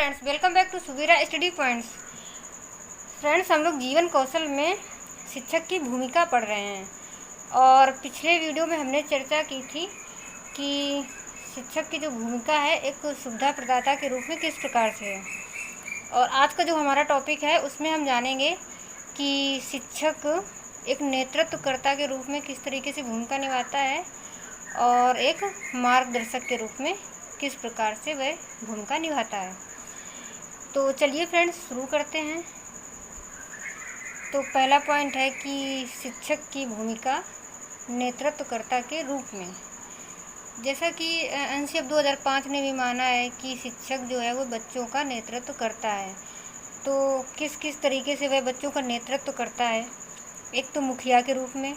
Friends, welcome back to Suvira study points. Friends, हम लोग जीवन कौशल में शिक्षक की भूमिका पढ़ रहे हैं और पिछले वीडियो में हमने चर्चा की थी कि शिक्षक की जो भूमिका है एक सुविधा प्रदाता के रूप में किस प्रकार से है। और आज का जो हमारा टॉपिक है उसमें हम जानेंगे कि शिक्षक एक नेतृत्वकर्ता के रूप में किस तरीके से भूमिका निभाता है और एक मार्गदर्शक के रूप में किस प्रकार से वह भूमिका निभाता है। तो चलिए फ्रेंड्स, शुरू करते हैं। तो पहला पॉइंट है कि शिक्षक की भूमिका नेतृत्वकर्ता के रूप में। जैसा कि एनसीएफ 2005 ने भी माना है कि शिक्षक जो है वो बच्चों का नेतृत्व करता है। तो किस किस तरीके से वह बच्चों का नेतृत्व करता है। एक तो मुखिया के रूप में,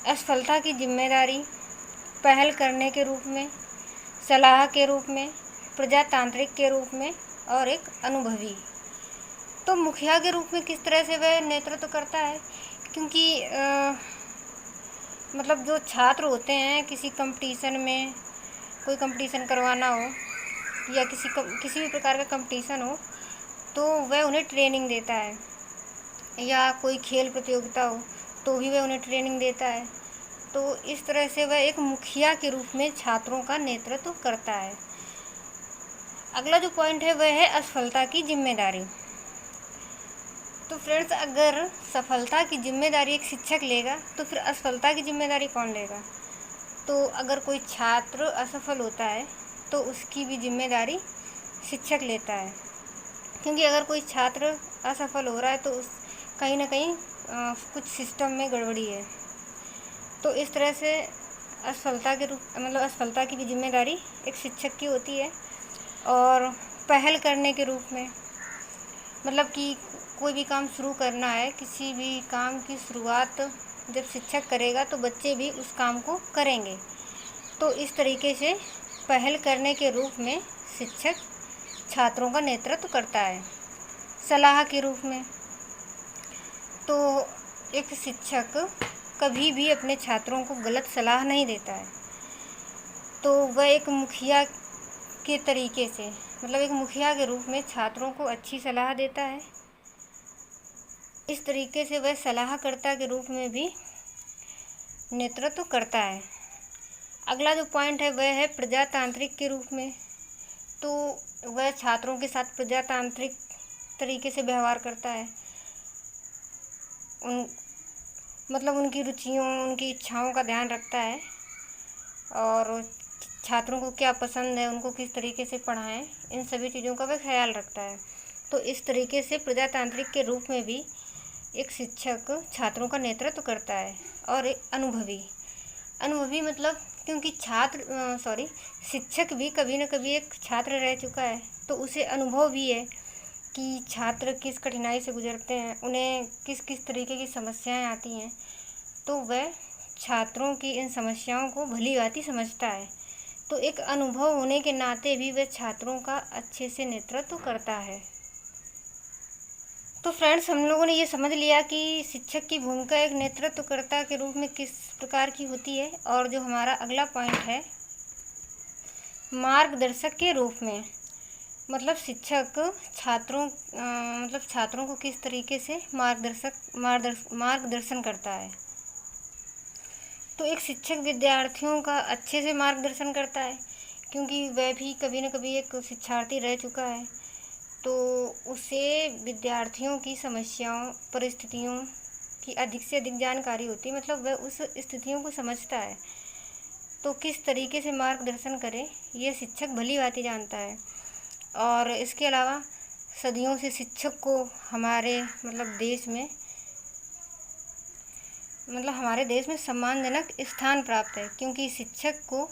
असफलता की जिम्मेदारी, पहल करने के रूप में, सलाह के रूप में, प्रजातांत्रिक के रूप में और एक अनुभवी। तो मुखिया के रूप में किस तरह से वह नेतृत्व करता है, क्योंकि मतलब जो छात्र होते हैं किसी कंपटीशन में, कोई कंपटीशन करवाना हो या किसी भी प्रकार का कंपटीशन हो तो वह उन्हें ट्रेनिंग देता है, या कोई खेल प्रतियोगिता हो तो भी वह उन्हें ट्रेनिंग देता है। तो इस तरह से वह एक मुखिया के रूप में छात्रों का नेतृत्व करता है। अगला जो पॉइंट है वह है असफलता की जिम्मेदारी। तो फ्रेंड्स, अगर सफलता की जिम्मेदारी एक शिक्षक लेगा तो फिर असफलता की जिम्मेदारी कौन लेगा। तो अगर कोई छात्र असफल होता है तो उसकी भी जिम्मेदारी शिक्षक लेता है, क्योंकि अगर कोई छात्र असफल हो रहा है तो उस कहीं ना कहीं कुछ सिस्टम में गड़बड़ी है। तो इस तरह से असफलता की भी जिम्मेदारी एक शिक्षक की होती है। और पहल करने के रूप में, मतलब कि कोई भी काम शुरू करना है, किसी भी काम की शुरुआत जब शिक्षक करेगा तो बच्चे भी उस काम को करेंगे। तो इस तरीके से पहल करने के रूप में शिक्षक छात्रों का नेतृत्व करता है। सलाह के रूप में, तो एक शिक्षक कभी भी अपने छात्रों को गलत सलाह नहीं देता है। तो वह एक मुखिया के तरीके से, मतलब एक मुखिया के रूप में छात्रों को अच्छी सलाह देता है। इस तरीके से वह सलाहकर्ता के रूप में भी नेतृत्व करता है। अगला जो पॉइंट है वह है प्रजातांत्रिक के रूप में। तो वह छात्रों के साथ प्रजातांत्रिक तरीके से व्यवहार करता है। उनकी रुचियों, उनकी इच्छाओं का ध्यान रखता है और छात्रों को क्या पसंद है, उनको किस तरीके से पढ़ाएं, इन सभी चीज़ों का वह ख्याल रखता है। तो इस तरीके से प्रजातांत्रिक के रूप में भी एक शिक्षक छात्रों का नेतृत्व करता है। और एक अनुभवी मतलब, क्योंकि शिक्षक भी कभी न कभी एक छात्र रह चुका है, तो उसे अनुभव भी है कि छात्र किस कठिनाई से गुजरते हैं, उन्हें किस किस तरीके की समस्याएं आती हैं। तो वह छात्रों की इन समस्याओं को भली भांति समझता है। तो एक अनुभव होने के नाते भी वह छात्रों का अच्छे से नेतृत्व करता है। तो फ्रेंड्स, हम लोगों ने ये समझ लिया कि शिक्षक की भूमिका एक नेतृत्वकर्ता के रूप में किस प्रकार की होती है। और जो हमारा अगला पॉइंट है, मार्गदर्शक के रूप में, मतलब शिक्षक छात्रों को किस तरीके से मार्गदर्शन करता है। तो एक शिक्षक विद्यार्थियों का अच्छे से मार्गदर्शन करता है, क्योंकि वह भी कभी न कभी एक शिक्षार्थी रह चुका है। तो उसे विद्यार्थियों की समस्याओं, परिस्थितियों की अधिक से अधिक जानकारी होती है, मतलब वह उस स्थितियों को समझता है। तो किस तरीके से मार्गदर्शन करे ये शिक्षक भली भांति जानता है। और इसके अलावा सदियों से शिक्षक को हमारे देश में सम्मानजनक स्थान प्राप्त है, क्योंकि शिक्षक को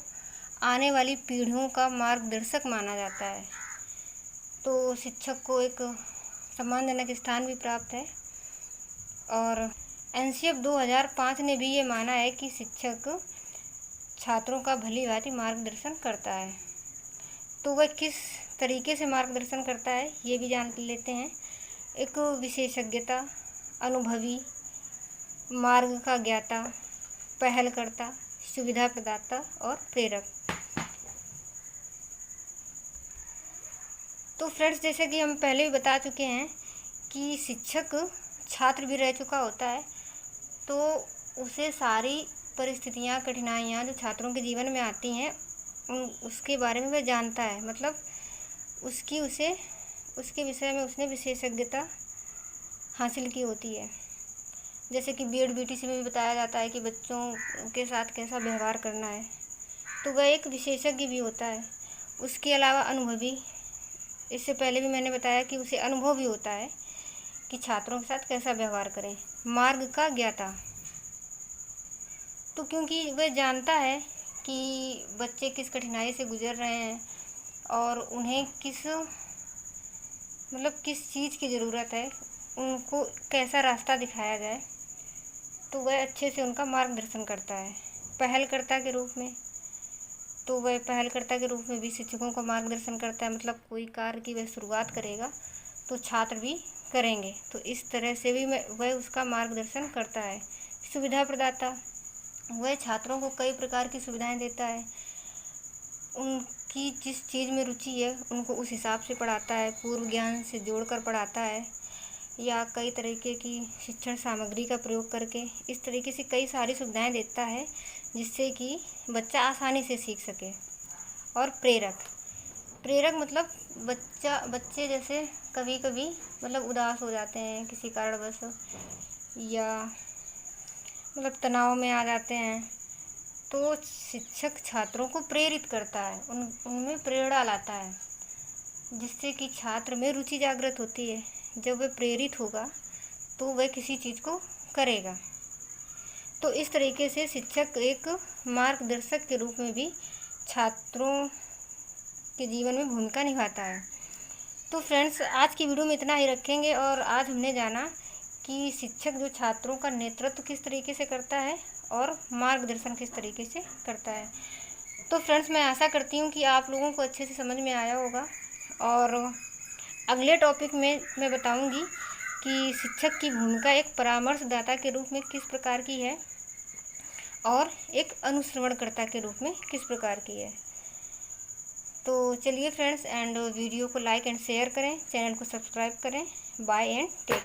आने वाली पीढ़ियों का मार्गदर्शक माना जाता है। तो शिक्षक को एक सम्मानजनक स्थान भी प्राप्त है। और एनसीएफ 2005 ने भी ये माना है कि शिक्षक छात्रों का भली भांति मार्गदर्शन करता है। तो वह किस तरीके से मार्गदर्शन करता है ये भी जान लेते हैं। एक विशेषज्ञता, अनुभवी, मार्ग का ज्ञाता, पहलकर्ता, सुविधा प्रदाता और प्रेरक। तो फ्रेंड्स, जैसे कि हम पहले भी बता चुके हैं कि शिक्षक छात्र भी रह चुका होता है, तो उसे सारी परिस्थितियाँ, कठिनाइयाँ जो छात्रों के जीवन में आती हैं उसके बारे में वह जानता है। मतलब उसके विषय में उसने विशेषज्ञता हासिल की होती है। जैसे कि बीएड बीटीसी में भी बताया जाता है कि बच्चों के साथ कैसा व्यवहार करना है, तो वह एक विशेषज्ञ भी होता है। उसके अलावा अनुभवी, इससे पहले भी मैंने बताया कि उसे अनुभव भी होता है कि छात्रों के साथ कैसा व्यवहार करें। मार्ग का ज्ञाता, तो क्योंकि वह जानता है कि बच्चे किस कठिनाई से गुजर रहे हैं और उन्हें किस चीज़ की ज़रूरत है, उनको कैसा रास्ता दिखाया जाए, तो वह अच्छे से उनका मार्गदर्शन करता है पहलकर्ता के रूप में। तो वह पहलकर्ता के रूप में भी शिक्षकों का मार्गदर्शन करता है। मतलब कोई कार्य की वह शुरुआत करेगा तो छात्र भी करेंगे, तो इस तरह से भी वह उसका मार्गदर्शन करता है। सुविधा प्रदाता, वह छात्रों को कई प्रकार की सुविधाएं देता है। उनकी जिस चीज़ में रुचि है उनको उस हिसाब से पढ़ाता है, पूर्व ज्ञान से जोड़कर पढ़ाता है, या कई तरीके की शिक्षण सामग्री का प्रयोग करके इस तरीके से कई सारी सुविधाएं देता है जिससे कि बच्चा आसानी से सीख सके। और प्रेरक मतलब बच्चे जैसे कभी कभी मतलब उदास हो जाते हैं किसी कारणवश, या मतलब तनाव में आ जाते हैं, तो शिक्षक छात्रों को प्रेरित करता है, उनमें प्रेरणा लाता है, जिससे कि छात्र में रुचि जागृत होती है। जब वह प्रेरित होगा तो वह किसी चीज़ को करेगा। तो इस तरीके से शिक्षक एक मार्गदर्शक के रूप में भी छात्रों के जीवन में भूमिका निभाता है। तो फ्रेंड्स, आज की वीडियो में इतना ही रखेंगे। और आज हमने जाना कि शिक्षक जो छात्रों का नेतृत्व किस तरीके से करता है और मार्गदर्शन किस तरीके से करता है। तो फ्रेंड्स, मैं आशा करती हूँ कि आप लोगों को अच्छे से समझ में आया होगा। और अगले टॉपिक में मैं बताऊँगी कि शिक्षक की भूमिका एक परामर्शदाता के रूप में किस प्रकार की है और एक अनुश्रवणकर्ता के रूप में किस प्रकार की है। तो चलिए फ्रेंड्स, वीडियो को लाइक एंड शेयर करें, चैनल को सब्सक्राइब करें। Bye and take.